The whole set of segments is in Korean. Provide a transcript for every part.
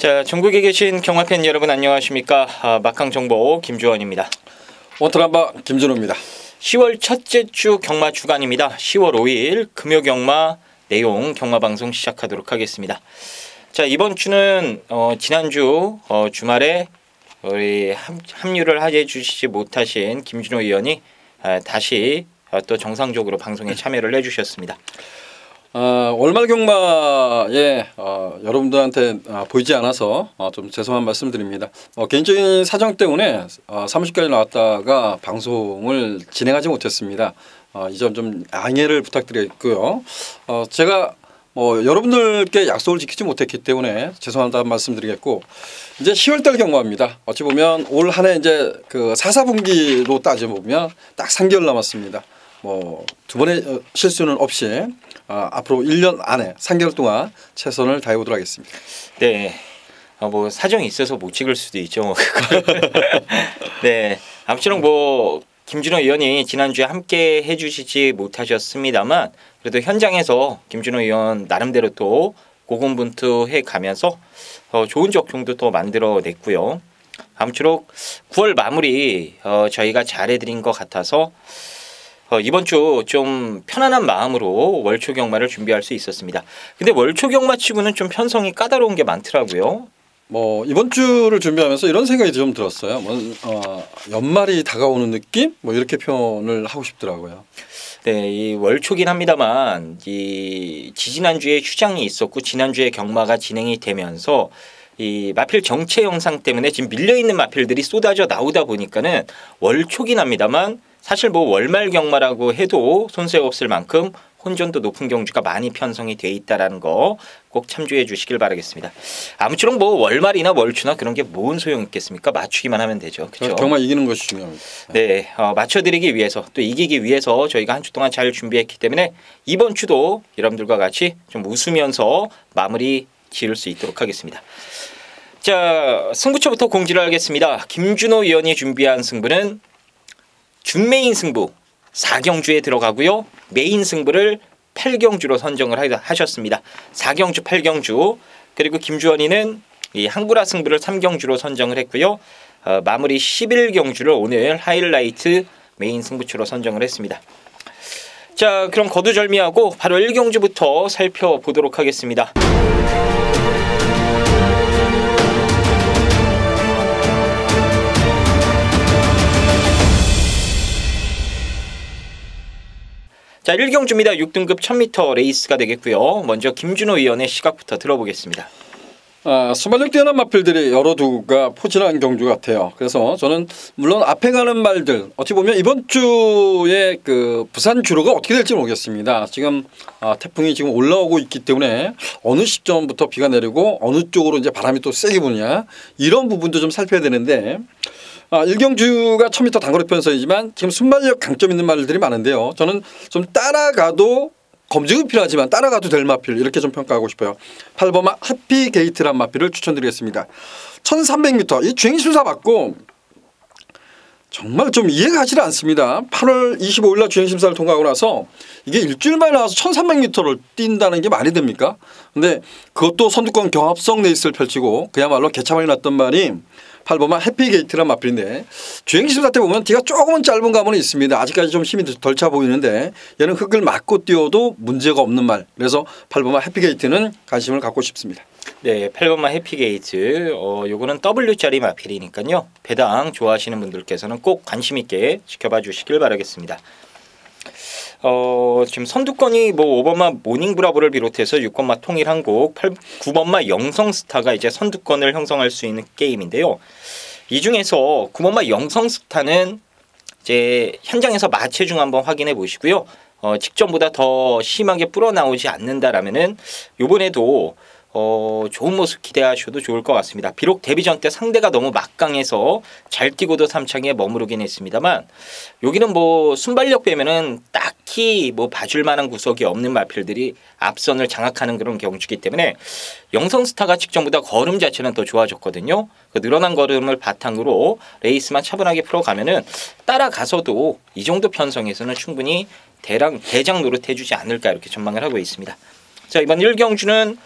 자, 전국에 계신 경마팬 여러분 안녕하십니까? 막강정보 김주원입니다. 원트람바 김준호입니다. 10월 첫째 주 경마 주간입니다. 10월 5일 금요 경마 내용 경마 방송 시작하도록 하겠습니다. 자, 이번 주는 지난주 주말에 우리 합류를 해주시지 못하신 김준호 의원이 다시 또 정상적으로 방송에 참여를 해주셨습니다. 월말 경마에 여러분들한테 보이지 않아서 좀 죄송한 말씀드립니다. 개인적인 사정 때문에 사무실까지 나왔다가 방송을 진행하지 못했습니다. 이 점 좀 양해를 부탁드리고요. 제가 여러분들께 약속을 지키지 못했기 때문에 죄송하다는 말씀드리겠고, 이제 10월달 경마입니다. 어찌 보면 올 한 해 이제 그 4분기로 따져보면 딱 3개월 남았습니다. 두 번의 실수는 없이 앞으로 1년 안에 3개월 동안 최선을 다해보도록 하겠습니다. 네, 사정이 있어서 못 찍을 수도 있죠. 네, 아무쪼록 김준호 의원이 지난주에 함께 해주시지 못하셨습니다만 그래도 현장에서 김준호 의원 나름대로 또 고군분투해 가면서 좋은 적용도 또 만들어냈고요. 아무쪼록 9월 마무리 저희가 잘해드린 것 같아서 이번 주 좀 편안한 마음으로 월초 경마를 준비할 수 있었습니다. 근데 월초 경마 치고는 좀 편성이 까다로운 게 많더라고요. 이번 주를 준비하면서 이런 생각이 좀 들었어요. 연말이 다가오는 느낌? 이렇게 표현을 하고 싶더라고요. 네, 이 월초긴 합니다만 이 지지난주에 휴장이 있었고 지난주에 경마가 진행이 되면서 이 마필 정체 영상 때문에 지금 밀려있는 마필들이 쏟아져 나오다 보니까는 월초긴 합니다만 사실 월말 경마라고 해도 손색 없을 만큼 혼전도 높은 경주가 많이 편성이 돼 있다라는 거 꼭 참조해 주시길 바라겠습니다. 아무쪼록 월말이나 월초나 그런 게 뭔 소용 있겠습니까? 맞추기만 하면 되죠. 그렇죠? 경마 이기는 것이 중요합니다. 네, 맞춰드리기 위해서 또 이기기 위해서 저희가 한 주 동안 잘 준비했기 때문에 이번 주도 여러분들과 같이 좀 웃으면서 마무리 지을 수 있도록 하겠습니다. 자, 승부처부터 공지를 하겠습니다. 김준호 의원이 준비한 승부는 준메인 승부 4경주에 들어가고요. 메인 승부를 8경주로 선정을 하셨습니다. 4경주 8경주 그리고 김주원이는 이 항구라 승부를 3경주로 선정을 했고요. 마무리 11경주를 오늘 하이라이트 메인 승부처로 선정을 했습니다. 자, 그럼 거두절미하고 바로 1경주부터 살펴보도록 하겠습니다. 자, 1경주입니다. 6등급 1000m 레이스가 되겠고요. 먼저 김준호 의원의 시각부터 들어보겠습니다. 순발력 뛰어난 마필들이 여러 두가 포진한 경주 같아요. 그래서 저는 물론 앞에 가는 말들 어찌 보면 이번 주에 그 부산 주로가 어떻게 될지 모르겠습니다. 지금 태풍이 지금 올라오고 있기 때문에 어느 시점부터 비가 내리고 어느 쪽으로 이제 바람이 또 세게 부느냐 이런 부분도 좀 살펴야 되는데 1경주가 1000m 단거리 편성이지만 지금 순발력 강점 있는 말들이 많은데요. 저는 좀 따라가도 검증은 필요하지만 따라가도 될 마필 이렇게 좀 평가하고 싶어요. 8번마 해피게이트란 마필을 추천드리겠습니다. 1300m 이 주행심사 받고 정말 좀 이해가 가지 않습니다. 8월 25일 날 주행심사를 통과하고 나서 이게 일주일만에 나와서 1300m를 뛴다는 게 말이 됩니까? 근데 그것도 선두권 경합성 레이스를 펼치고 그야말로 개차반이 났던 말이 8번마 해피게이트란 마필인데 주행심사 때 보면 뒤가 조금은 짧은 감은 있습니다. 아직까지 좀 힘이 덜 차 보이는데 얘는 흙을 맞고 뛰어도 문제가 없는 말. 그래서 8번마 해피게이트는 관심을 갖고 싶습니다. 네, 8번마 해피게이트 요거는 W짜리 마필이니까요. 배당 좋아하시는 분들께서는 꼭 관심 있게 지켜봐 주시길 바라겠습니다. 지금 선두권이 5번마 모닝브라보를 비롯해서 6번마 통일한국, 9번마 영성스타가 이제 선두권을 형성할 수 있는 게임인데요. 이 중에서 9번마 영성스타는 이제 현장에서 마체중 한번 확인해 보시고요. 직전보다 더 심하게 불어나오지 않는다라면은 요번에도 좋은 모습 기대하셔도 좋을 것 같습니다. 비록 데뷔전 때 상대가 너무 막강해서 잘 뛰고도 3창에 머무르긴 했습니다만 여기는 순발력 빼면은 딱히 봐줄 만한 구석이 없는 마필들이 앞선을 장악하는 그런 경주기 때문에 영성스타가 직전보다 걸음 자체는 더 좋아졌거든요. 그 늘어난 걸음을 바탕으로 레이스만 차분하게 풀어가면은 따라가서도 이 정도 편성에서는 충분히 대장 노릇 해주지 않을까 이렇게 전망을 하고 있습니다. 자, 이번 1경주는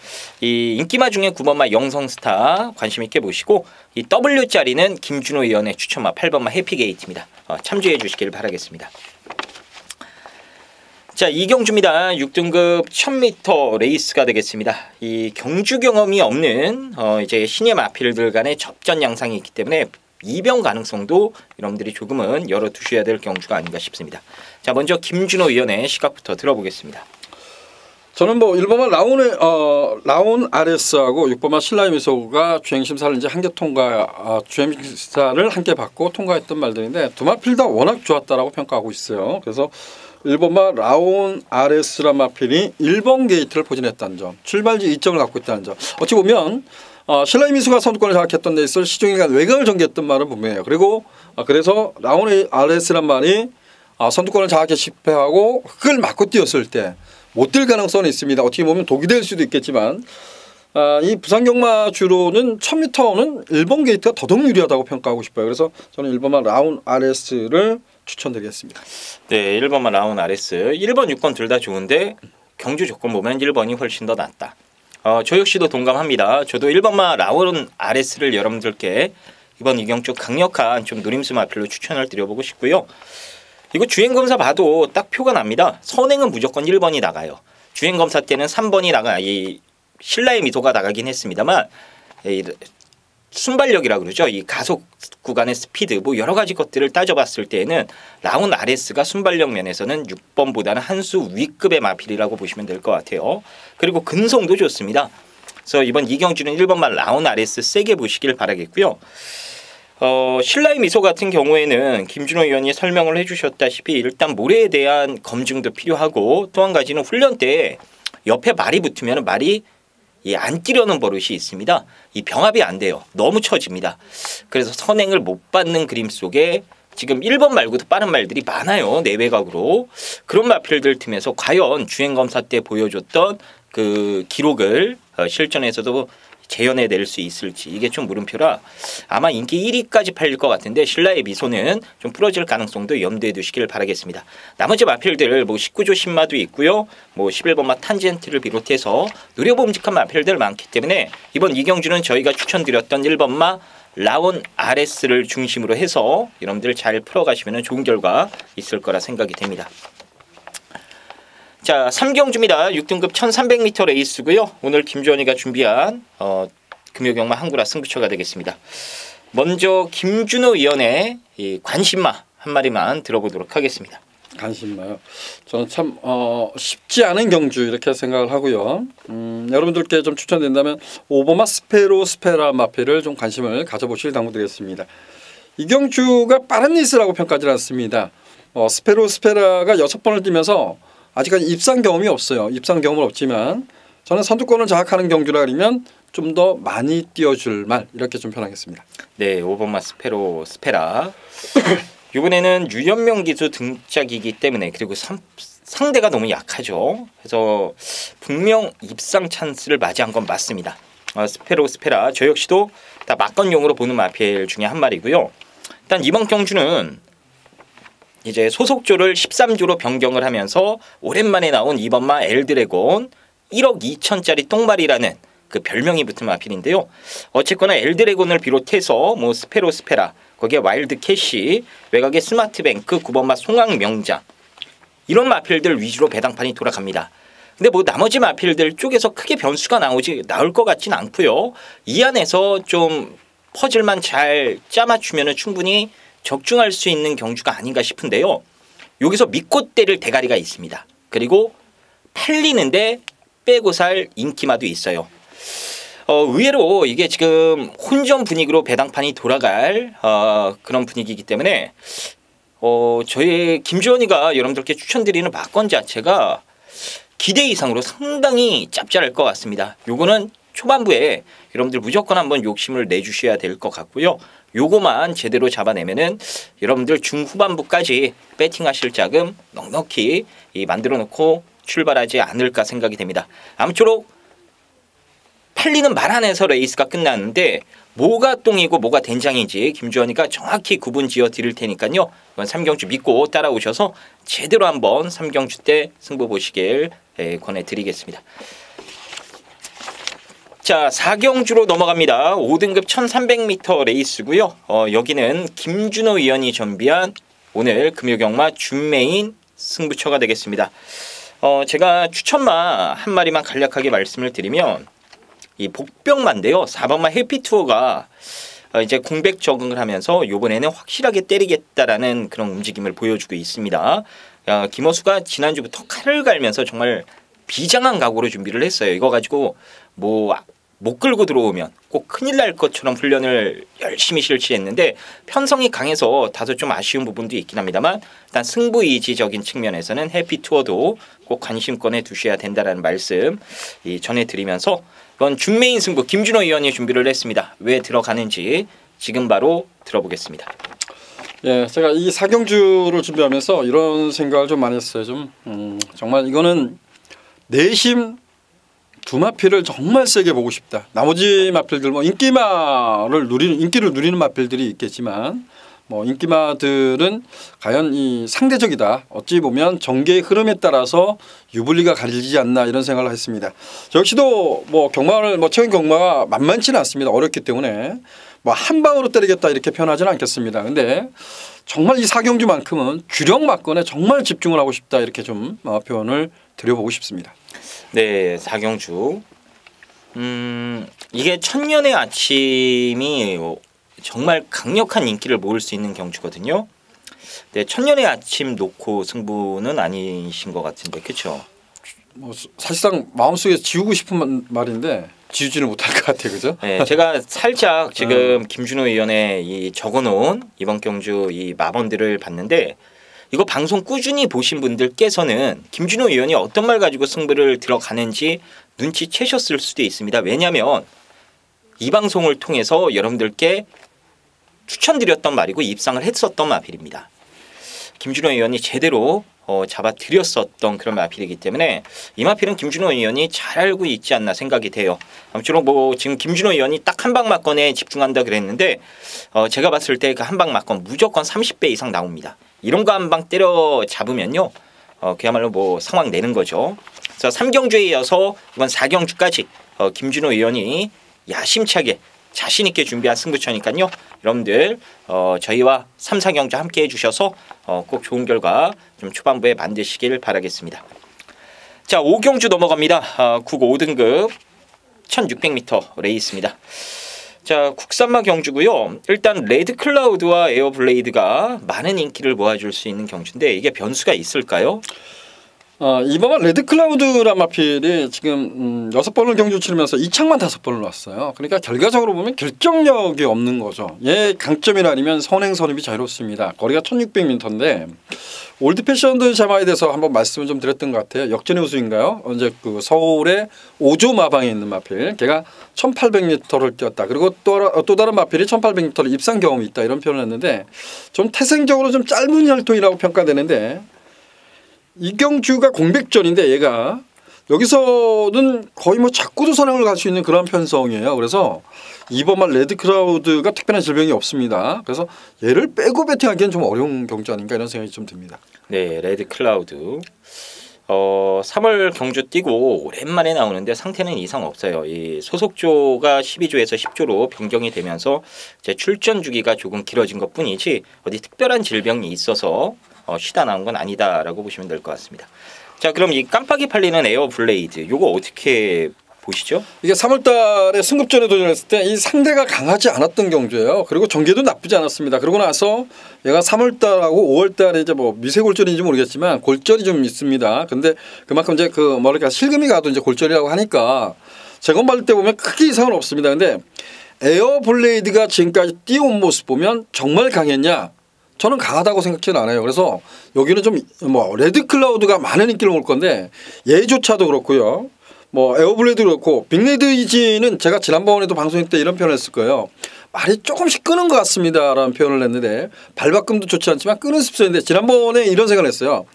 이 인기마 중에 9번마 영성스타 관심 있게 보시고 이 W자리는 김준호 의원의 추천마 8번마 해피게이트입니다. 참조해 주시길 바라겠습니다. 자, 2경주입니다. 6등급 1000m 레이스가 되겠습니다. 이 경주 경험이 없는 이제 신예 마필들 간의 접전 양상이 있기 때문에 이변 가능성도 여러분들이 조금은 열어두셔야 될 경주가 아닌가 싶습니다. 자, 먼저 김준호 의원의 시각부터 들어보겠습니다. 저는 뭐 1번만 라온 RS하고 6번만 신라의 미소가 주행심사를 이제 한개 주행심사를 함께 받고 통과했던 말들인데 두 마필 다 워낙 좋았다라고 평가하고 있어요. 그래서 1번만 라온 RS란 마필이 1번 게이트를 포진했다는 점, 출발지 2점을 갖고 있다는 점. 어찌 보면 신라의 미소가 선두권을 장악했던 데 있어 시종일관 외곽을 전개했던 말은 분명해요. 그리고 그래서 라온 RS란 말이 선두권을 장악해 실패하고 흙을 맞고 뛰었을 때 못 뛸 가능성은 있습니다. 어떻게 보면 독이 될 수도 있겠지만 이 부산 경마주로는 1000m는 1번 게이트가 더더욱 유리하다고 평가하고 싶어요. 그래서 저는 1번만 라운 RS를 추천드리겠습니다. 네, 1번만 라운 RS. 1번, 6번 둘 다 좋은데 경주 조건 보면 1번이 훨씬 더 낫다. 저 역시도 동감합니다. 저도 1번만 라운 RS를 여러분들께 이번 이경주 강력한 좀 노림수 마필로 추천을 드려보고 싶고요. 이거 주행검사 봐도 딱 표가 납니다. 선행은 무조건 1번이 나가요. 주행검사 때는 3번이 이 신라의 미소가 나가긴 했습니다만 이 순발력이라 그러죠. 이 가속 구간의 스피드 뭐 여러 가지 것들을 따져봤을 때에는 라운 RS가 순발력 면에서는 6번보다는 한 수 위급의 마필이라고 보시면 될 것 같아요. 그리고 근성도 좋습니다. 그래서 이번 이경주는 1번만 라운 RS 세게 보시길 바라겠고요. 신라의 미소 같은 경우에는 김준호 의원이 설명을 해주셨다시피 일단 모래에 대한 검증도 필요하고 또 한 가지는 훈련 때 옆에 말이 붙으면 말이 안 뛰려는 버릇이 있습니다. 이 병합이 안 돼요. 너무 처집니다. 그래서 선행을 못 받는 그림 속에 지금 1번 말고도 빠른 말들이 많아요. 내외곽으로. 그런 마필들 틈에서 과연 주행검사 때 보여줬던 그 기록을 실전에서도 재현해낼 수 있을지 이게 좀 물음표라 아마 인기 1위까지 팔릴 것 같은데 신라의 미소는 좀 부러질 가능성도 염두에 두시길 바라겠습니다. 나머지 마필들 뭐 19조 신마도 있고요. 뭐 11번마 탄젠트를 비롯해서 노려봄직한 마필들 많기 때문에 이번 이경주는 저희가 추천드렸던 1번마 라온 RS를 중심으로 해서 여러분들 잘 풀어가시면 좋은 결과 있을 거라 생각이 됩니다. 자, 3경주입니다. 6등급 1300m 레이스고요. 오늘 김주원이가 준비한 금요경마 한구라 승부처가 되겠습니다. 먼저 김준호 의원의 이 관심마 한 마리만 들어보도록 하겠습니다. 관심마요. 저는 참 쉽지 않은 경주 이렇게 생각을 하고요. 여러분들께 좀 추천된다면 5번마 스페라 마필을 좀 관심을 가져보시길 당부드리겠습니다. 이 경주가 빠른 레이스라고 평가하지 않습니다. 스페라가 6번을 뛰면서 아직까지 입상 경험이 없어요. 입상 경험은 없지만 저는 선두권을 장악하는 경주라 그러면 좀 더 많이 띄워줄 말 이렇게 좀 표현하겠습니다. 네, 5번마 스페라. 이번에는 유연명 기수 등짝이기 때문에 그리고 상대가 너무 약하죠. 그래서 분명 입상 찬스를 맞이한 건 맞습니다. 스페라 저 역시도 다 막건용으로 보는 마필 중에 한 마리고요. 일단 이번 경주는 이제 소속조를 13조로 변경을 하면서 오랜만에 나온 2번마 엘드래곤 1억 2천짜리 똥말이라는 그 별명이 붙은 마필인데요. 어쨌거나 엘드래곤을 비롯해서 뭐 스페라 거기에 와일드 캐시 외곽의 스마트뱅크 9번마 송악명장 이런 마필들 위주로 배당판이 돌아갑니다. 근데 뭐 나머지 마필들 쪽에서 크게 변수가 나올 것 같진 않고요. 이 안에서 좀 퍼즐만 잘 짜맞추면 충분히 적중할 수 있는 경주가 아닌가 싶은데요. 여기서 믿고 때릴 대가리가 있습니다. 그리고 팔리는데 빼고 살 인기마도 있어요. 의외로 이게 지금 혼전 분위기로 배당판이 돌아갈 그런 분위기이기 때문에 저희 김주원이가 여러분들께 추천드리는 막건 자체가 기대 이상으로 상당히 짭짤할 것 같습니다. 요거는 초반부에 여러분들 무조건 한번 욕심을 내주셔야 될 것 같고요. 요거만 제대로 잡아내면은 여러분들 중후반부까지 배팅하실 자금 넉넉히 만들어 놓고 출발하지 않을까 생각이 됩니다. 아무쪼록 팔리는 말 안에서 레이스가 끝났는데 뭐가 똥이고 뭐가 된장인지 김주원이가 정확히 구분 지어 드릴 테니까요. 이번 3경주 믿고 따라오셔서 제대로 한번 3경주 때 승부 보시길 권해드리겠습니다. 자, 4경주로 넘어갑니다. 5등급 1300m 레이스고요. 여기는 김준호 위원이 준비한 오늘 금요경마 준메인 승부처가 되겠습니다. 제가 추천마 한 마리만 간략하게 말씀을 드리면 이 복병마인데요. 4번마 해피투어가 이제 공백 적응을 하면서 이번에는 확실하게 때리겠다라는 그런 움직임을 보여주고 있습니다. 김어수가 지난주부터 칼을 갈면서 정말 비장한 각오로 준비를 했어요. 이거 가지고 뭐 못 끌고 들어오면 꼭 큰일 날 것처럼 훈련을 열심히 실시했는데 편성이 강해서 다소 좀 아쉬운 부분도 있긴 합니다만 일단 승부이지적인 측면에서는 해피투어도 꼭 관심권에 두셔야 된다라는 말씀 전해드리면서 이건 준메인 승부 김준호 위원이 준비를 했습니다. 왜 들어가는지 지금 바로 들어보겠습니다. 예, 제가 이 4경주를 준비하면서 이런 생각을 좀 많이 했어요. 정말 이거는 내심 두 마필을 정말 세게 보고 싶다. 나머지 마필들 뭐 인기를 누리는 마필들이 있겠지만 뭐 인기마들은 과연 이 상대적이다. 어찌 보면 전개의 흐름에 따라서 유불리가 가리지 않나 이런 생각을 했습니다. 역시도 뭐 경마를 최근 경마가 만만치는 않습니다. 어렵기 때문에 뭐 한 방으로 때리겠다 이렇게 표현하지는 않겠습니다. 근데 정말 이 4경주만큼은 주력 막건에 정말 집중을 하고 싶다 이렇게 좀 표현을 드려보고 싶습니다. 네, 4경주. 이게 천년의 아침이 정말 강력한 인기를 모을 수 있는 경주거든요. 네, 천년의 아침 놓고 승부는 아니신 것 같은데, 그렇죠? 뭐 사실상 마음속에 지우고 싶은 말인데 지우지는 못할 것 같아요, 그죠? 네, 제가 살짝 지금 김준호 위원의 이 적어놓은 이번 경주 이 마번들을 봤는데. 이거 방송 꾸준히 보신 분들께서는 김준호 위원이 어떤 말 가지고 승부를 들어가는지 눈치채셨을 수도 있습니다. 왜냐하면 이 방송을 통해서 여러분들께 추천드렸던 말이고 입상을 했었던 마필입니다. 김준호 위원이 제대로 잡아드렸었던 그런 마필이기 때문에 이 마필은 김준호 위원이 잘 알고 있지 않나 생각이 돼요. 아무쪼록 뭐 지금 김준호 위원이 딱 한 방 맞건에 집중한다 그랬는데 제가 봤을 때 그 한 방 맞건 무조건 30배 이상 나옵니다. 이런 거 한 방 때려 잡으면요. 그야말로 뭐 상황 내는 거죠. 그래서 3경주에 이어서 이번 4경주까지 김준호 위원이 야심차게 자신 있게 준비한 승부처니까요. 여러분들 저희와 3, 4경주 함께 해주셔서 꼭 좋은 결과 좀 초반부에 만드시길 바라겠습니다. 자, 5경주 넘어갑니다. 국어 5등급 1600m 레이스입니다. 자, 국산마 경주고요. 일단 레드클라우드와 에어블레이드가 많은 인기를 모아줄 수 있는 경주인데 이게 변수가 있을까요? 이번 레드클라우드란 마필이 지금 6번을 경주 치르면서 2창만 5번을 놨어요. 그러니까 결과적으로 보면 결정력이 없는 거죠. 얘 강점이라면 선행 선입이 자유롭습니다. 거리가 1600m인데 올드패션드 자마에 대해서 한번 말씀을 좀 드렸던 것 같아요. 역전의 우승인가요? 언제 그 서울의 5조 마방에 있는 마필. 걔가 1800m를 뛰었다. 그리고 또 다른 마필이 1800m를 입상 경험이 있다. 이런 표현을 했는데 좀 태생적으로 좀 짧은 혈통이라고 평가되는데 이경주가 공백전인데 얘가 여기서는 거의 뭐 작고도 선행을 갈 수 있는 그런 편성이에요. 그래서 이번만 레드클라우드가 특별한 질병이 없습니다. 그래서 얘를 빼고 배팅하기엔 좀 어려운 경주 아닌가 이런 생각이 좀 듭니다. 네, 레드클라우드 3월 경주 뛰고 오랜만에 나오는데 상태는 이상 없어요. 이 소속조가 12조에서 10조로 변경이 되면서 제 출전 주기가 조금 길어진 것뿐이지 어디 특별한 질병이 있어서 쉬다 나온 건 아니다라고 보시면 될 것 같습니다. 자, 그럼 이 깜빡이 팔리는 에어블레이드 요거 어떻게 보시죠? 이게 3월달에 승급전에 도전했을 때 이 상대가 강하지 않았던 경주예요. 그리고 전개도 나쁘지 않았습니다. 그러고 나서 얘가 3월달하고 5월달에 이제 뭐 미세 골절인지 모르겠지만 골절이 좀 있습니다. 근데 그만큼 이제 그 뭐랄까 실금이 가도 이제 골절이라고 하니까 재검 때 보면 크게 이상은 없습니다. 근데 에어블레이드가 지금까지 뛰어온 모습 보면 정말 강했냐? 저는 강하다고 생각지는 않아요. 그래서 여기는 좀 뭐 레드클라우드가 많은 인기를 올 건데 얘조차도 그렇고요. 뭐 에어블레이드 그렇고 빅레드이지는 제가 지난번에도 방송 때 이런 표현을 했을 거예요. 말이 조금씩 끄는 것 같습니다라는 표현을 했는데 발바꿈도 좋지 않지만 끄는 습성인데 지난번에 이런 생각을 했어요.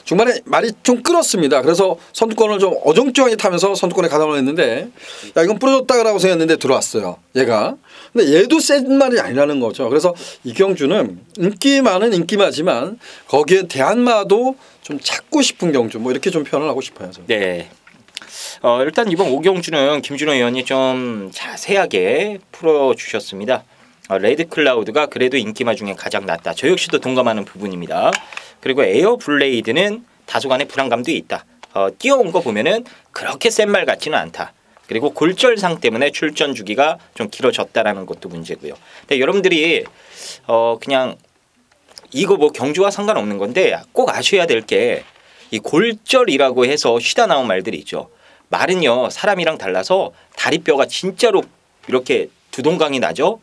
중반에 말이 좀 끌었습니다. 그래서 선두권을 좀 어정쩡하게 타면서 선두권에 가담을 했는데 야 이건 부러졌다라고 생각했는데 들어왔어요. 얘가. 근데 얘도 센 말이 아니라는 거죠. 그래서 이경주는 인기 많은 인기마지만 거기에 대한마도 좀 찾고 싶은 경주 뭐 이렇게 좀 표현을 하고 싶어요. 저는. 네. 일단 이번 5경주는 김준호 의원이 좀 자세하게 풀어주셨습니다. 레드 클라우드가 그래도 인기마 중에 가장 낫다. 저 역시도 동감하는 부분입니다. 그리고 에어 블레이드는 다소간의 불안감도 있다. 뛰어온 거 보면은 그렇게 센 말 같지는 않다. 그리고 골절상 때문에 출전 주기가 좀 길어졌다라는 것도 문제고요. 근데 여러분들이 그냥 이거 뭐 경주와 상관없는 건데 꼭 아셔야 될 게 이 골절이라고 해서 쉬다 나온 말들이 있죠. 말은요 사람이랑 달라서 다리뼈가 진짜로 이렇게 두동강이 나죠.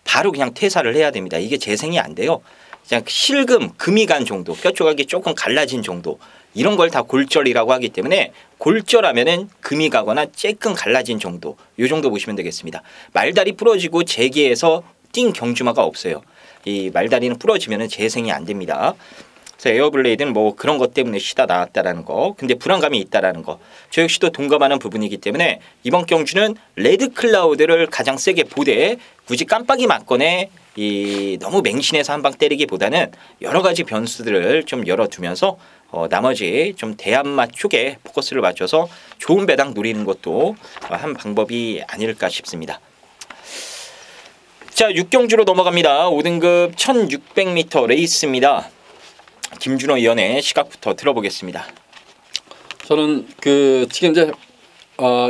바로 그냥 퇴사를 해야 됩니다. 이게 재생이 안 돼요. 그냥 실금, 금이 간 정도, 뼈 조각이 조금 갈라진 정도 이런 걸 다 골절이라고 하기 때문에 골절하면은 금이 가거나 쬐끔 갈라진 정도 이 정도 보시면 되겠습니다. 말다리 부러지고 재기에서 띵 경주마가 없어요. 이 말다리는 부러지면은 재생이 안 됩니다. 그래서 에어블레이드는 뭐 그런 것 때문에 쉬다 나왔다라는 거, 근데 불안감이 있다라는 거, 저 역시도 동감하는 부분이기 때문에 이번 경주는 레드 클라우드를 가장 세게 보되 굳이 깜빡이 맞거나 너무 맹신해서 한 방 때리기보다는 여러 가지 변수들을 좀 열어두면서 나머지 좀 대안맛 쪽에 포커스를 맞춰서 좋은 배당 노리는 것도 한 방법이 아닐까 싶습니다. 자, 6경주로 넘어갑니다. 5등급 1600m 레이스입니다. 김준호 의원의 시각부터 들어보겠습니다. 저는 지금 이제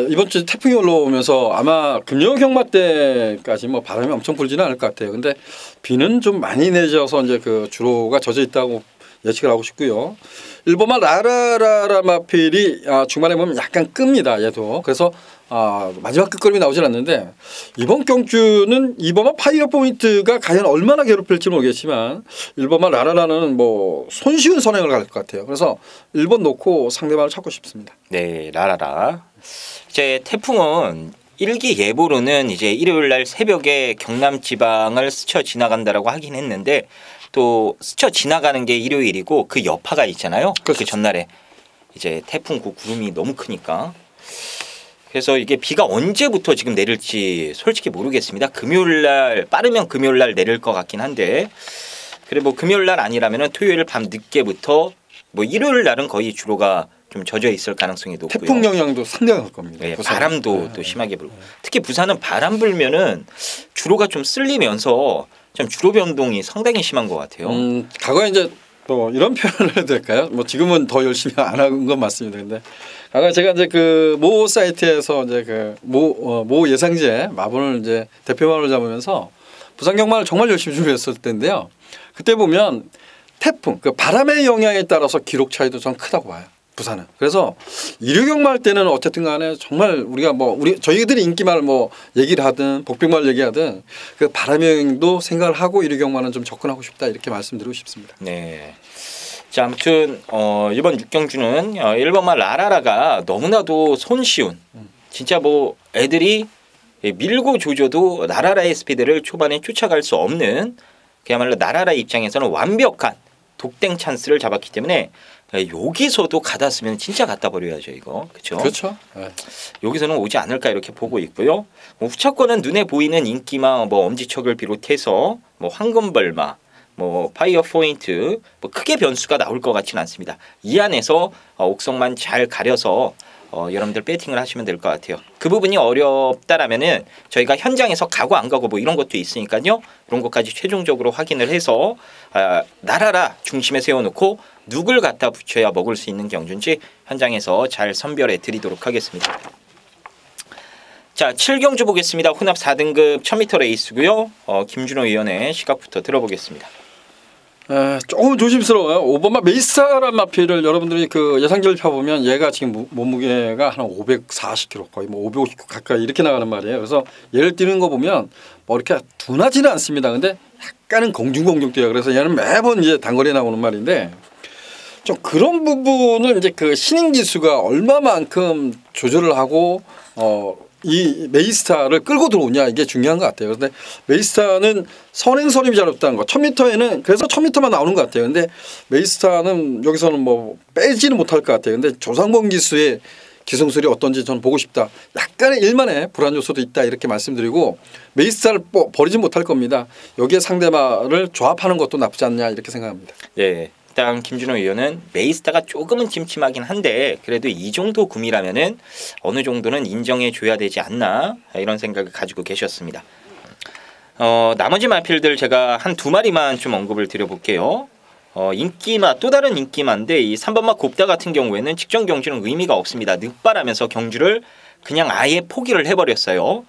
이번 주 태풍이 올라오면서 아마 금요 경마 때까지 뭐 바람이 엄청 불지는 않을 것 같아요. 근데 비는 좀 많이 내려서 이제 주로가 젖어 있다고 예측을 하고 싶고요. 일본마 라라라라 마필이 중반에 보면 약간 끕니다. 얘도. 그래서 마지막 끝걸음이 나오진 않는데 이번 경주는 이번마 파이어 포인트가 과연 얼마나 괴롭힐지 모르겠지만 일본마 라라라는 뭐 손쉬운 선행을 갈 것 같아요. 그래서 1번 놓고 상대방을 찾고 싶습니다. 네, 라라라. 이제 태풍은 일기 예보로는 이제 일요일 날 새벽에 경남 지방을 스쳐 지나간다라고 하긴 했는데 또 스쳐 지나가는 게 일요일이고 그 여파가 있잖아요. 그렇죠. 그 전날에 이제 태풍 구름이 너무 크니까. 그래서 이게 비가 언제부터 지금 내릴지 솔직히 모르겠습니다. 금요일 날 빠르면 금요일 날 내릴 것 같긴 한데 그래 뭐 금요일 날 아니라면은 토요일 밤 늦게부터 뭐 일요일 날은 거의 주로가 좀 젖어 있을 가능성이 높고요. 태풍 영향도 상당할 겁니다. 네, 바람도 또 심하게 불고 특히 부산은 바람 불면은 주로가 좀 쓸리면서 좀 주로 변동이 상당히 심한 것 같아요. 과거에 이제 또 이런 표현을 해도 될까요? 뭐 지금은 더 열심히 안 한 건 맞습니다. 근데 과거에 제가 이제 모 사이트에서 이제 모 예상제 마분을 이제 대표마를 잡으면서 부산 경마를 정말 열심히 준비했을 때인데요. 그때 보면 태풍, 바람의 영향에 따라서 기록 차이도 좀 크다고 봐요. 부산은. 그래서 일요 경마할 때는 어쨌든 간에 정말 우리가 저희들이 인기말 얘기를 하든 복병말 얘기하든 그 바람의 영향도 생각을 하고 일요 경마는 좀 접근하고 싶다 이렇게 말씀드리고 싶습니다. 네. 자, 아무튼 이번 6경주는 1번마 라라라가 너무나도 손쉬운 진짜 뭐 애들이 밀고 조져도 라라라의 스피드를 초반에 쫓아갈 수 없는 그야말로 라라라 입장에서는 완벽한 독땡 찬스를 잡았기 때문에 여기서도 가다 쓰면 진짜 갖다 버려야죠 이거. 그렇죠? 그렇죠. 네. 여기서는 오지 않을까 이렇게 보고 있고요. 후차권은 눈에 보이는 인기마 엄지척을 비롯해서 황금벌마 파이어 포인트 크게 변수가 나올 것 같지는 않습니다. 이 안에서 옥석만 잘 가려서 여러분들 배팅을 하시면 될 것 같아요. 그 부분이 어렵다라면은 저희가 현장에서 가고 안 가고 이런 것도 있으니까요. 이런 것까지 최종적으로 확인을 해서 나라라 중심에 세워놓고 누굴 갖다 붙여야 먹을 수 있는 경주인지 현장에서 잘 선별해 드리도록 하겠습니다. 자, 7경주 보겠습니다. 혼합 4등급 1000m 레이스고요. 김준호 의원의 시각부터 들어보겠습니다. 조금 조심스러워요. 5번마 메이스타란 마필을 여러분들이 예상결 펴보면 얘가 지금 몸무게가 한 540kg 거의 550kg 가까이 이렇게 나가는 말이에요. 그래서 얘를 뛰는 거 보면 이렇게 둔하지는 않습니다. 근데 약간은 공중공중 뛰어요. 그래서 얘는 매번 이제 단거리에 나오는 말인데 좀 그런 부분을 이제 신인 기수가 얼마만큼 조절을 하고 이 메이스타를 끌고 들어오냐 이게 중요한 것 같아요. 그런데 메이스타는 선행선임이 잘 없다는 거. 1000m에는 그래서 1000m만 나오는 것 같아요. 근데 메이스타는 여기서는 빼지는 못할 것 같아요. 근데 조상범 기수의 기성술이 어떤지 저는 보고 싶다. 약간의 일만의 불안 요소도 있다 이렇게 말씀드리고 메이스타를 버리지 못할 겁니다. 여기에 상대마를 조합하는 것도 나쁘지 않냐 이렇게 생각합니다. 네, 일단 김준호 의원은 메이스타가 조금은 찜찜하긴 한데 그래도 이 정도 구미라면은 어느 정도는 인정해 줘야 되지 않나 이런 생각을 가지고 계셨습니다. 나머지 마필들 제가 한 두 마리만 좀 언급을 드려볼게요. 인기마 또 다른 인기마인데 이 3번마 곱다 같은 경우에는 직전 경주는 의미가 없습니다. 늑발하면서 경주를 그냥 아예 포기를 해버렸어요.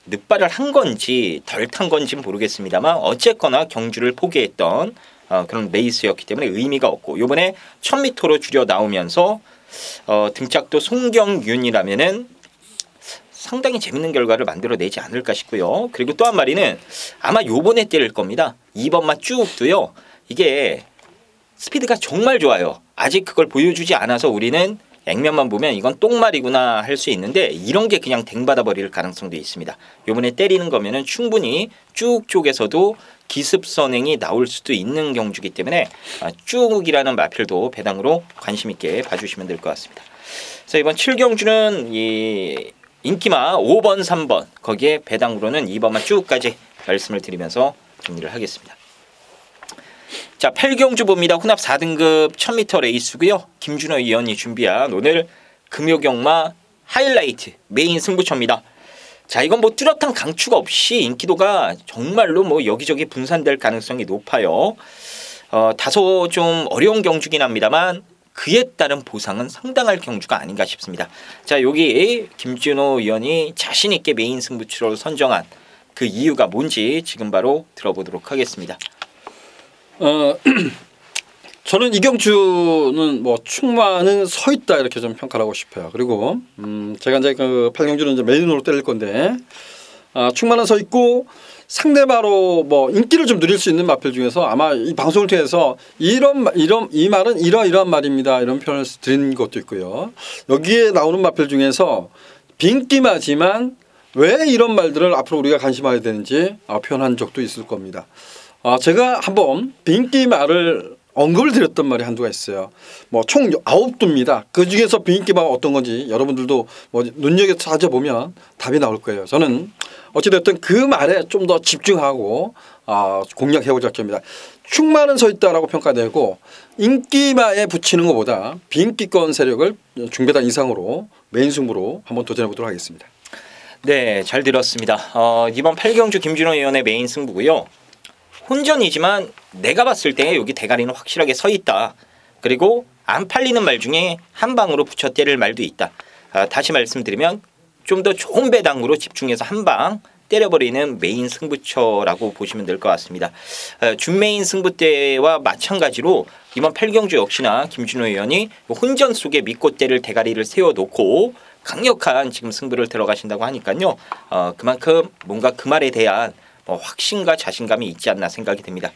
늑발을 한 건지 덜 탄 건지 모르겠습니다만 어쨌거나 경주를 포기했던 그런 레이스였기 때문에 의미가 없고 이번에 1000m로 줄여 나오면서 등짝도 송경윤이라면은 상당히 재밌는 결과를 만들어내지 않을까 싶고요. 그리고 또 한 마리는 아마 요번에 때릴 겁니다. 2번마 쭉도요. 이게 스피드가 정말 좋아요. 아직 그걸 보여주지 않아서 우리는 액면만 보면 이건 똥말이구나 할 수 있는데 이런 게 그냥 댕받아 버릴 가능성도 있습니다. 요번에 때리는 거면은 충분히 쭉 쪽에서도 기습 선행이 나올 수도 있는 경주기 때문에 쭉이라는 마필도 배당으로 관심 있게 봐주시면 될 것 같습니다. 그래서 이번 7경주는 이 인기마 5번, 3번 거기에 배당으로는 2번만 쭉까지 말씀을 드리면서 정리를 하겠습니다. 자, 8경주 봅니다. 혼합 4등급 1000m 레이스고요. 김준호 의원이 준비한 오늘 금요경마 하이라이트 메인 승부처입니다. 자, 이건 뭐 뚜렷한 강추가 없이 인기도가 정말로 뭐 여기저기 분산될 가능성이 높아요. 다소 좀 어려운 경주긴 합니다만 그에 따른 보상은 상당할 경주가 아닌가 싶습니다. 자, 여기 김준호 의원이 자신 있게 메인 승부처로 선정한 그 이유가 뭔지 지금 바로 들어보도록 하겠습니다. 저는 이 경주는 뭐 충만은 서 있다 이렇게 좀 평가를 하고 싶어요. 그리고 제가 이제 그 8경주는 이제 메인으로 때릴 건데 충만은 서 있고 상대마로 뭐 인기를 좀 누릴 수 있는 마필 중에서 아마 이 방송을 통해서 이 말은 이러이러한 말입니다 이런 표현을 드린 것도 있고요. 여기에 나오는 마필 중에서 빈기마지만 왜 이런 말들을 앞으로 우리가 관심하게 되는지 표현한 적도 있을 겁니다. 제가 한번 빈기마를 언급을 드렸던 말이 한두가 있어요. 뭐 총 9두입니다. 그 중에서 빈기마가 어떤 건지 여러분들도 뭐 눈여겨 찾아보면 답이 나올 거예요. 저는 어찌됐든 그 말에 좀 더 집중하고 공략해볼 작정입니다. 충만은 서 있다라고 평가되고 인기마에 붙이는 것보다 빈기권 세력을 중배당 이상으로 메인 승부로 한번 도전해 보도록 하겠습니다. 네, 잘 들었습니다. 이번 8경주 김준호 의원의 메인 승부고요. 혼전이지만 내가 봤을 때 여기 대가리는 확실하게 서 있다. 그리고 안 팔리는 말 중에 한 방으로 붙여 때릴 말도 있다. 다시 말씀드리면 좀 더 좋은 배당으로 집중해서 한 방 때려버리는 메인 승부처라고 보시면 될 것 같습니다. 준메인 승부대와 마찬가지로 이번 8경주 역시나 김준호 의원이 혼전 속에 믿고 때릴 대가리를 세워놓고 강력한 지금 승부를 들어가신다고 하니까요. 그만큼 뭔가 그 말에 대한 확신과 자신감이 있지 않나 생각이 듭니다.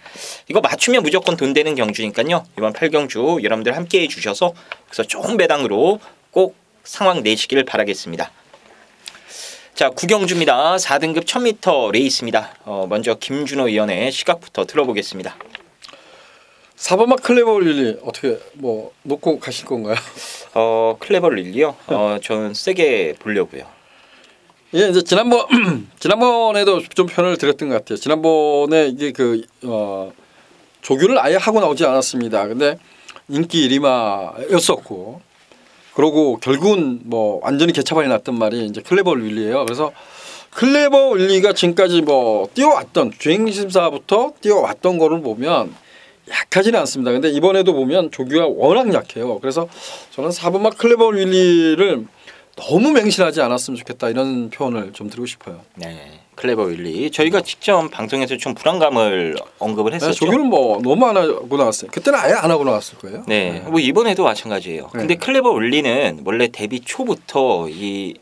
이거 맞추면 무조건 돈 되는 경주니까요. 이번 8경주 여러분들 함께해 주셔서 그래서 좋은 배당으로 꼭 상황 내시길 바라겠습니다. 자, 9경주입니다. 4등급 1000m 레이스입니다. 먼저 김준호 의원의 시각부터 들어보겠습니다. 4번마 클레버 릴리 어떻게 뭐 놓고 가실 건가요? 클레버 릴리요? 저는 세게 보려고요. 예, 이제 지난번에도 좀 표현을 드렸던 것 같아요. 지난번에 이게 조교를 아예 하고 나오지 않았습니다. 근데 인기 1위마였었고, 그러고 결국은 뭐 완전히 개차반이 났던 말이 이제 클레버 윌리예요. 그래서 클레버 윌리가 지금까지 뭐 뛰어왔던 주행심사부터 뛰어왔던 거를 보면 약하지는 않습니다. 근데 이번에도 보면 조교가 워낙 약해요. 그래서 저는 4번마 클레버 윌리를 너무 맹신하지 않았으면 좋겠다 이런 표현을 좀 드리고 싶어요. 네, 클레버 윌리. 저희가 직접 방송에서 좀 불안감을 언급을 했었죠. 네, 조교는 뭐 너무 안 하고 나왔어요. 그때는 아예 안 하고 나왔을 거예요. 네, 뭐 이번에도 마찬가지예요. 근데 클레버 윌리는 원래 데뷔 초부터 이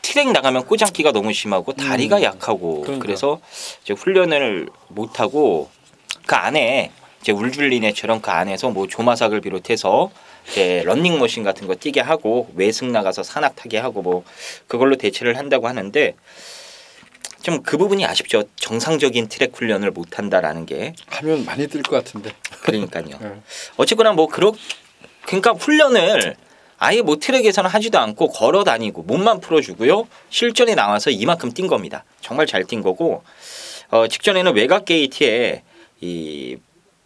트랙 나가면 꼬장기가 너무 심하고 다리가 약하고 그러니까. 그래서 이제 훈련을 못 하고 그 안에 이제 울줄리네처럼 그 안에서 뭐 조마삭을 비롯해서 런닝머신 같은 거 뛰게 하고 외승 나가서 산악 타게 하고 뭐 그걸로 대체를 한다고 하는데 좀 그 부분이 아쉽죠. 정상적인 트랙 훈련을 못 한다라는 게 하면 많이 뛸 것 같은데. 그러니까요. 어쨌거나 뭐 그러니까 훈련을 아예 뭐 트랙에서는 하지도 않고 걸어 다니고 몸만 풀어주고요. 실전에 나와서 이만큼 뛴 겁니다. 정말 잘 뛴 거고 직전에는 외곽 게이트에 이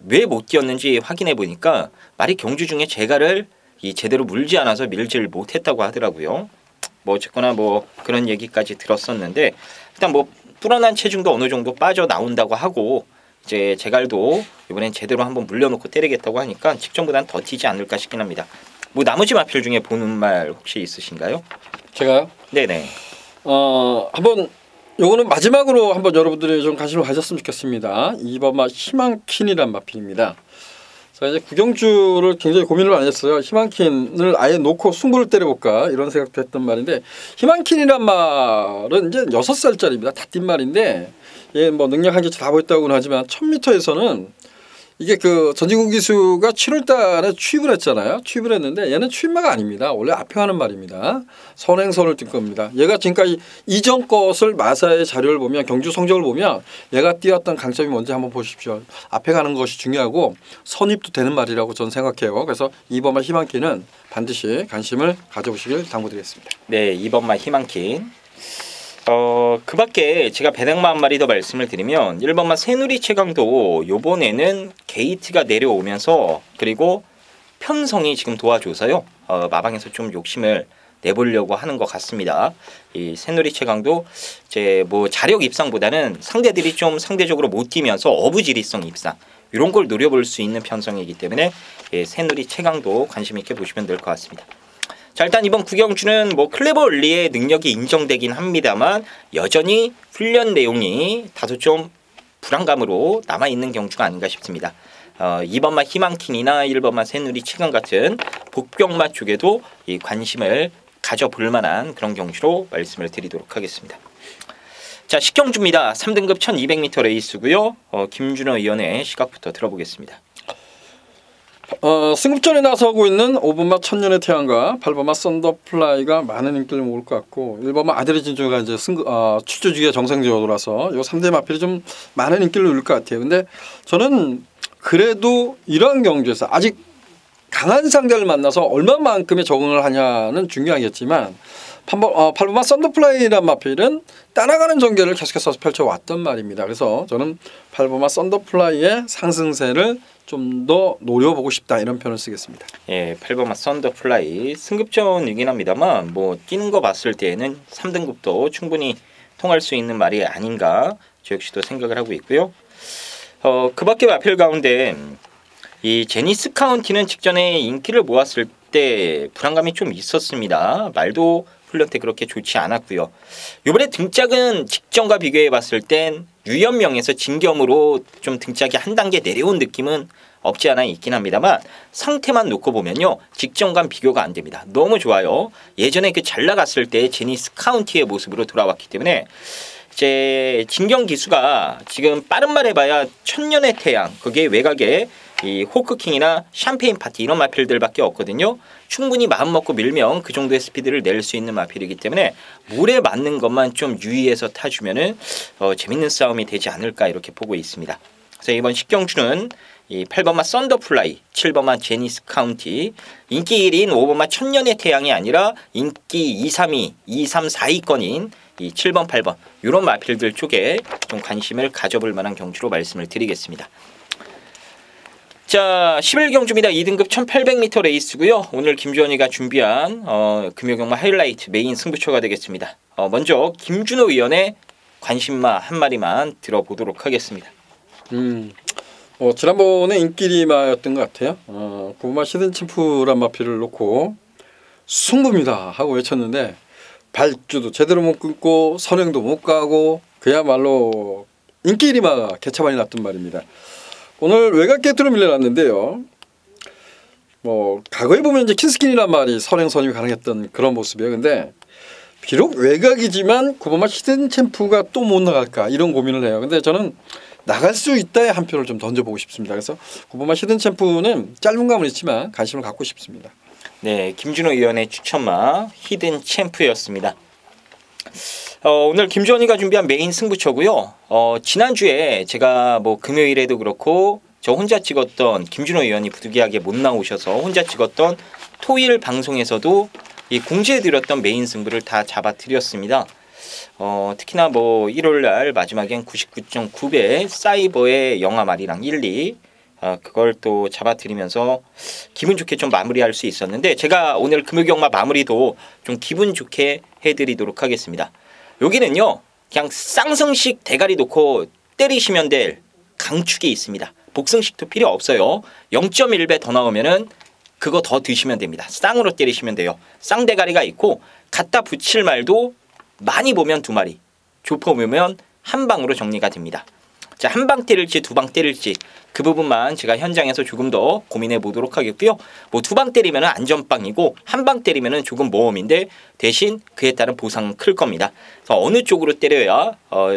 왜 못 뛰었는지 확인해 보니까 말이 경주 중에 제갈을 제대로 물지 않아서 밀지를 못했다고 하더라고요. 뭐 어쨌거나 뭐 그런 얘기까지 들었었는데 일단 뭐 불어난 체중도 어느 정도 빠져 나온다고 하고 이제 제갈도 이번엔 제대로 한번 물려놓고 때리겠다고 하니까 직전보다는 더 튀지 않을까 싶긴 합니다. 뭐 나머지 마필 중에 보는 말 혹시 있으신가요? 제가요? 네네. 한번 요거는 마지막으로 한번 여러분들이 좀 관심을 가졌으면 좋겠습니다. 2번 마 희망킨이란 마필입니다. 자, 이제 구경주를 굉장히 고민을 많이 했어요. 희망킨을 아예 놓고 승부를 때려볼까 이런 생각도 했던 말인데, 희망킨이란 말은 이제 6살짜리입니다. 다 뛴 말인데 얘 뭐 능력 한계치 다 보였다고는 하지만 1000m에서는 이게 그 전진국 기수가 7월달에 취입을 했잖아요. 취입을 했는데 얘는 취입마가 아닙니다. 원래 앞에 하는 말입니다. 선행선을 뛴 겁니다. 얘가 지금까지 이전 것을 마사의 자료를 보면, 경주 성적을 보면 얘가 뛰었던 강점이 뭔지 한번 보십시오. 앞에 가는 것이 중요하고 선입도 되는 말이라고 저는 생각해요. 그래서 2번마 희망키는 반드시 관심을 가져보시길 당부드리겠습니다. 네, 2번마 희망킨. 그 밖에 제가 배낭마 한 마리 더 말씀을 드리면 1번마 새누리 최강도 요번에는 게이트가 내려오면서 그리고 편성이 지금 도와줘서요. 마방에서 좀 욕심을 내보려고 하는 것 같습니다. 이 새누리 최강도 이제 뭐 자력 입상보다는 상대들이 좀 상대적으로 못 뛰면서 어부지리성 입상 이런 걸 노려볼 수 있는 편성이기 때문에 새누리 최강도 관심 있게 보시면 될 것 같습니다. 자, 일단 이번 구경주는 뭐 클레버 얼리의 능력이 인정되긴 합니다만 여전히 훈련 내용이 다소 좀 불안감으로 남아있는 경주가 아닌가 싶습니다. 2번마 희망킨이나 1번마 새누리 최강 같은 복병마 쪽에도 이 관심을 가져볼 만한 그런 경주로 말씀을 드리도록 하겠습니다. 자, 식경주입니다. 3등급 1200m 레이스고요. 김준호 의원의 시각부터 들어보겠습니다. 승급전에 나서고 있는 5번마 천년의 태양과 8번마 썬더플라이가 많은 인기를 모을 것 같고, 1번마 아들의 진주가 이제 출조 주기가 정상적으로라서 요 3대 마필이 좀 많은 인기를 누릴 것 같아요. 근데 저는 그래도 이러한 경주에서 아직 강한 상대를 만나서 얼마만큼의 적응을 하냐는 중요하겠지만 8번마 썬더플라이란 마필은 따라가는 전개를 계속해서 펼쳐왔단 말입니다. 그래서 저는 8번마 썬더플라이의 상승세를 좀 더 노려보고 싶다 이런 표현을 쓰겠습니다. 예, 8번마 썬더플라이 승급전이긴 합니다만 뭐 뛰는 거 봤을 때에는 3등급도 충분히 통할 수 있는 말이 아닌가 저 역시도 생각을 하고 있고요. 그 밖에 마필 가운데 이 제니스 카운티는 직전에 인기를 모았을 때 불안감이 좀 있었습니다. 말도 훈련 때 그렇게 좋지 않았고요. 이번에 등짝은 직전과 비교해 봤을 땐 유연명에서 진겸으로 좀 등짝이 한 단계 내려온 느낌은 없지 않아 있긴 합니다만 상태만 놓고 보면요. 직전과 비교가 안 됩니다. 너무 좋아요. 예전에 그 잘 나갔을 때 제니스 카운티의 모습으로 돌아왔기 때문에 이제 진경 기수가 지금 빠른 말 해봐야 천년의 태양, 그게 외곽에 이 호크킹이나 샴페인 파티 이런 마필들밖에 없거든요. 충분히 마음 먹고 밀면 그 정도의 스피드를 낼 수 있는 마필이기 때문에 물에 맞는 것만 좀 유의해서 타주면은 재밌는 싸움이 되지 않을까 이렇게 보고 있습니다. 그래서 이번 식경주는 이 8번마 썬더플라이, 7번마 제니스 카운티, 인기 1위인 5번마 천년의 태양이 아니라 인기 2, 3위, 2, 3, 4위권인 이 7번, 8번 이런 마필들 쪽에 좀 관심을 가져볼 만한 경주로 말씀을 드리겠습니다. 자, 11경주입니다. 2등급 1800m 레이스고요. 오늘 김주원이가 준비한 금요경마 하이라이트 메인 승부처가 되겠습니다. 먼저 김준호 의원의 관심마 한 마리만 들어보도록 하겠습니다. 지난번에 인기리마였던 것 같아요. 9번마 히든챔프란 마필을 놓고 승부입니다 하고 외쳤는데 발주도 제대로 못 끊고 선행도 못 가고 그야말로 인기리마가 개차반이 났던 말입니다. 오늘 외곽 게이트로 밀려났는데요. 뭐 과거에 보면 이제 킨스킨이란 말이 선행 선임이 가능했던 그런 모습이에요. 근데 비록 외곽이지만 9번마 히든챔프가 또 못 나갈까 이런 고민을 해요. 근데 저는 나갈 수 있다의 한 표를 좀 던져보고 싶습니다. 그래서 9번마 히든챔프는 짧은 감은 있지만 관심을 갖고 싶습니다. 네, 김준호 의원의 추천마 히든챔프였습니다. 오늘 김주원이가 준비한 메인 승부처고요. 지난주에 제가 뭐 금요일에도 그렇고 저 혼자 찍었던 김준호 의원이 부득이하게 못 나오셔서 혼자 찍었던 토일 방송에서도 이 공지해드렸던 메인 승부를 다 잡아드렸습니다. 특히나 뭐 1월날 마지막엔 99.9배 사이버의 영화말이랑 1, 2 그걸 또 잡아드리면서 기분 좋게 좀 마무리할 수 있었는데 제가 오늘 금요경마 마무리도 좀 기분 좋게 해드리도록 하겠습니다. 여기는요 그냥 쌍승식 대가리 놓고 때리시면 될 강축이 있습니다. 복승식도 필요 없어요. 0.1배 더 나오면은 그거 더 드시면 됩니다. 쌍으로 때리시면 돼요. 쌍대가리가 있고 갖다 붙일 말도 많이 보면 2마리, 조퍼 보면 한 방으로 정리가 됩니다. 자, 한 방 때릴지 2방 때릴지 그 부분만 제가 현장에서 조금 더 고민해 보도록 하겠고요. 뭐 2방 때리면 안전빵이고 한 방 때리면 조금 모험인데 대신 그에 따른 보상은 클 겁니다. 그래서 어느 쪽으로 때려야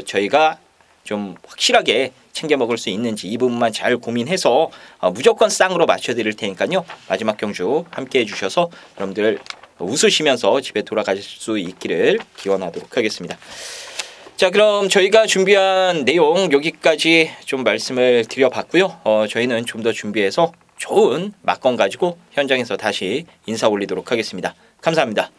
저희가 좀 확실하게 챙겨 먹을 수 있는지 이 부분만 잘 고민해서 무조건 쌍으로 맞춰드릴 테니까요. 마지막 경주 함께 해주셔서 여러분들 웃으시면서 집에 돌아가실 수 있기를 기원하도록 하겠습니다. 자, 그럼 저희가 준비한 내용 여기까지 좀 말씀을 드려봤고요. 저희는 좀 더 준비해서 좋은 막건 가지고 현장에서 다시 인사 올리도록 하겠습니다. 감사합니다.